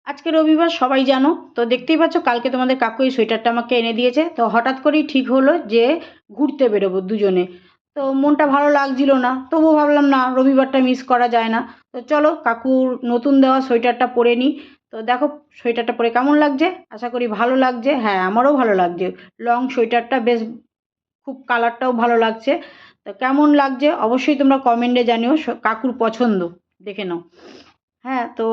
আজকে রবিবার সবাই জানো তো, দেখতেই পাচ্ছ কালকে তোমাদের কাকু এই সোয়েটারটা আমাকে এনে দিয়েছে। তো হঠাৎ করেই ঠিক হলো যে ঘুরতে বেরোবো দুজনে। তো মনটা ভালো লাগছিল না, তবুও ভাবলাম না, রবিবারটা মিস করা যায় না। তো চলো কাকুর নতুন দেওয়া সোয়েটারটা পরে নিই। তো দেখো সোয়েটারটা পরে কেমন লাগছে, আশা করি ভালো লাগছে। হ্যাঁ, আমারও ভালো লাগছে। লং সোয়েটারটা বেশ, খুব কালারটাও ভালো লাগছে। তো কেমন লাগছে অবশ্যই তোমরা কমেন্টে জানিও। কাকুর পছন্দ, দেখে নাও। হ্যাঁ, তো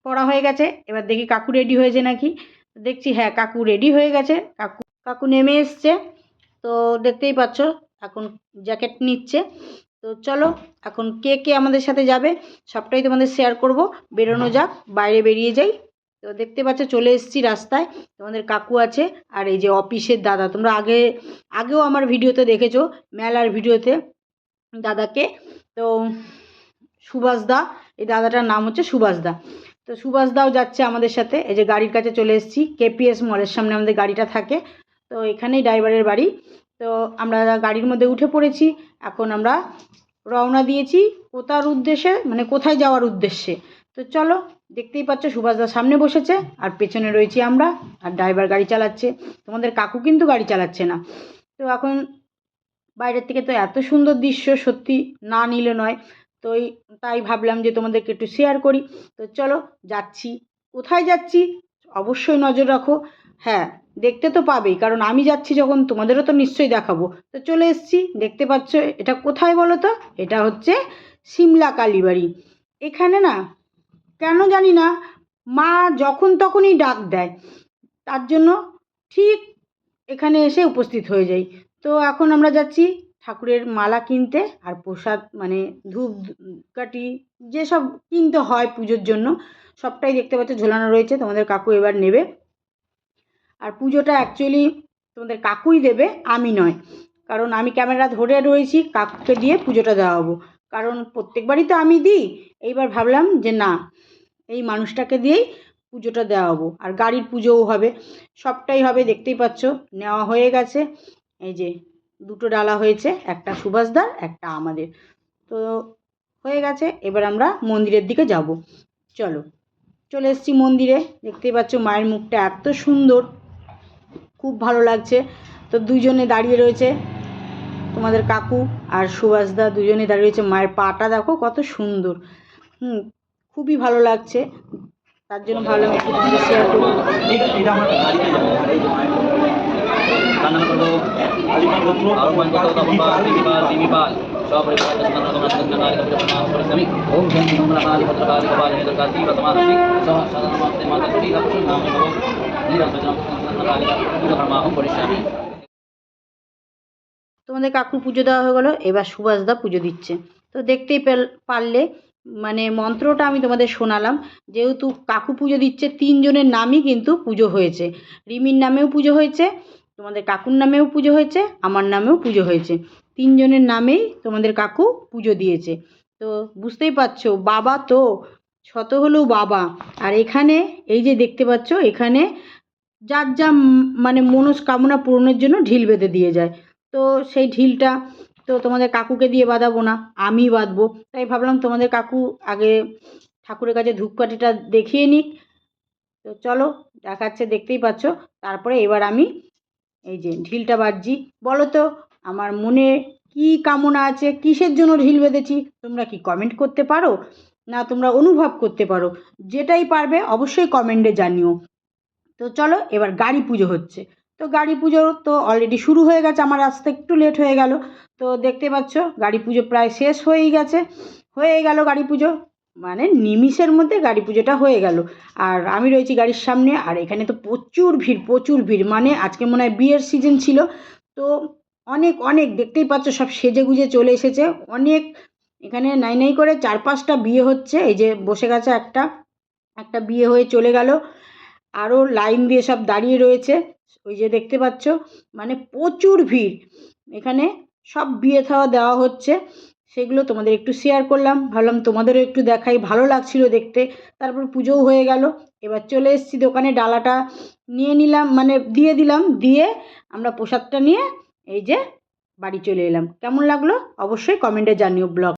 পড়া হয়ে গেছে, এবার দেখি কাকু রেডি হয়েছে নাকি। দেখছি হ্যাঁ, কাকু রেডি হয়ে গেছে। কাকু কাকু নেমে এসছে। তো দেখতেই পাচ্ছ এখন জ্যাকেট নিচ্ছে। তো চলো এখন কে কে আমাদের সাথে যাবে সবটাই তোমাদের শেয়ার করব। বেরোনো যাক, বাইরে বেরিয়ে যাই। তো দেখতে পাচ্ছ চলে এসেছি রাস্তায়। তোমাদের কাকু আছে, আর এই যে অফিসের দাদা, তোমরা আগেও আমার ভিডিওতে দেখেছো, মেলার ভিডিওতে দাদাকে। তো সুভাষ দা, এই দাদাটার নাম হচ্ছে সুভাষ দা। তো সুভাষ দাও যাচ্ছে আমাদের সাথে। এই যে গাড়ির কাছে চলে এসেছি, কেপিএস মলের সামনে আমাদের গাড়িটা থাকে। তো এখানেই ড্রাইভারের বাড়ি। তো আমরা গাড়ির মধ্যে উঠে পড়েছি। এখন আমরা রওনা দিয়েছি কোথার উদ্দেশ্যে, মানে কোথায় যাওয়ার উদ্দেশ্যে। তো চলো, দেখতেই পাচ্ছ সুভাষ দা সামনে বসেছে আর পেছনে রয়েছি আমরা, আর ড্রাইভার গাড়ি চালাচ্ছে। তোমাদের কাকু কিন্তু গাড়ি চালাচ্ছে না। তো এখন বাইরের থেকে তো এত সুন্দর দৃশ্য, সত্যি না নিলে নয়। তো তাই ভাবলাম যে তোমাদেরকে একটু শেয়ার করি। তো চলো যাচ্ছি। কোথায় যাচ্ছি অবশ্যই নজর রাখো। হ্যাঁ, দেখতে তো পাবেই, কারণ আমি যাচ্ছি যখন তোমাদেরও তো নিশ্চয়ই দেখাবো। তো চলে এসেছি, দেখতে পাচ্ছ এটা কোথায় বলো তো? এটা হচ্ছে সিমলা কালীবাড়ি। এখানে না, কেন জানি না, মা যখন তখনই ডাক দেয়, তার জন্য ঠিক এখানে এসে উপস্থিত হয়ে যাই। তো এখন আমরা যাচ্ছি ঠাকুরের মালা কিনতে, আর প্রসাদ মানে ধূপ কাঠি যেসব কিনতে হয় পুজোর জন্য, সবটাই দেখতে পাচ্ছ ঝোলানো রয়েছে। তোমাদের কাকু এবার নেবে। আর পুজোটা অ্যাকচুয়ালি তোমাদের কাকুই দেবে, আমি নয়। কারণ আমি ক্যামেরা ধরে রয়েছি, কাকুকে দিয়ে পুজোটা দেওয়াবো। কারণ প্রত্যেকবারই তো আমি দিই, এইবার ভাবলাম যে না, এই মানুষটাকে দিয়েই পুজোটা দেওয়াবো। আর গাড়ির পুজোও হবে, সবটাই হবে। দেখতেই পাচ্ছ নেওয়া হয়ে গেছে। এই যে দুটো ডালা হয়েছে, একটা সুভাষদার, একটা আমাদের। তো হয়ে গেছে, এবার আমরা মন্দিরের দিকে যাব। চলো, চলে এসেছি মন্দিরে। দেখতেই পাচ্ছ মায়ের মুখটা এত সুন্দর, খুব ভালো লাগছে। তো দুজনে দাঁড়িয়ে রয়েছে, তোমাদের কাকু আর সুভাষদা দুজনে দাঁড়িয়ে রয়েছে। মায়ের পাটা দেখো কত সুন্দর, খুবই ভালো লাগছে। তার জন্য ভাবলাম একটু শেয়ার করি। তোমাদের কাকুর পুজো দেওয়া হয়ে গেলো, এবার সুভাষদা পুজো দিচ্ছে। তো দেখতেই পারলে, মানে মন্ত্রটা আমি তোমাদের শোনালাম। যেহেতু কাকু পুজো দিচ্ছে, তিনজনের নামই কিন্তু পুজো হয়েছে। রিমির নামেও পুজো হয়েছে, তোমাদের কাকুর নামেও পুজো হয়েছে, আমার নামেও পুজো হয়েছে। তিনজনের নামেই তোমাদের কাকু পুজো দিয়েছে। তো বুঝতেই পারছো, বাবা তো শত হলেও বাবা। আর এখানে এই যে দেখতে পাচ্ছ, এখানে যার যা মানে মনস্কামনা পূরণের জন্য ঢিল বেঁধে দিয়ে যায়। তো সেই ঢিলটা তো তোমাদের কাকুকে দিয়ে বাঁধাবো না, আমি বাঁধবো। তাই ভাবলাম তোমাদের কাকু আগে ঠাকুরের কাছে ধূপকাঠিটা দেখিয়ে নিক। তো চলো দেখাচ্ছে, দেখতেই পাচ্ছ। তারপরে এবার আমি এই যে ঢিলটা বাঁধছি। বলো তো আমার মনে কি কামনা আছে, কিসের জন্য ঢিল বেঁধেছি, তোমরা কি কমেন্ট করতে পারো? না তোমরা অনুভব করতে পারো? যেটাই পারবে অবশ্যই কমেন্টে জানিও। তো চলো এবার গাড়ি পুজো হচ্ছে। তো গাড়ি পুজো তো অলরেডি শুরু হয়ে গেছে, আমার আসতে একটু লেট হয়ে গেল। তো দেখতে পাচ্ছ গাড়ি পুজো প্রায় শেষ হয়েই গেছে, হয়ে গেল গাড়ি পুজো, মানে নিমিষের মধ্যে গাড়ি পুজোটা হয়ে গেল। আর আমি রয়েছি গাড়ির সামনে, আর এখানে তো প্রচুর ভিড়, প্রচুর ভিড়, মানে আজকে মনে হয় বিয়ের সিজন ছিল। তো অনেক অনেক দেখতেই পাচ্ছ সব সেজে গুজে চলে এসেছে অনেক। এখানে নাই নাই করে 4-5টা বিয়ে হচ্ছে। এই যে বসে গেছে একটা, একটা বিয়ে হয়ে চলে গেল, আরও লাইন দিয়ে সব দাঁড়িয়ে রয়েছে। ওই যে দেখতে পাচ্ছ, মানে প্রচুর ভিড়। এখানে সব বিয়ে থাওয়া দেওয়া হচ্ছে, সেগুলো তোমাদের একটু শেয়ার করলাম, ভাবলাম তোমাদেরও একটু দেখাই, ভালো লাগছিল দেখতে। তারপর পুজোও হয়ে গেল। এবার চলে এসেছি দোকানে, ডালাটা নিয়ে নিলাম, মানে দিয়ে দিলাম, দিয়ে আমরা প্রসাদটা নিয়ে এই যে বাড়ি চলে এলাম। কেমন লাগলো অবশ্যই কমেন্টে জানিও ব্লগ।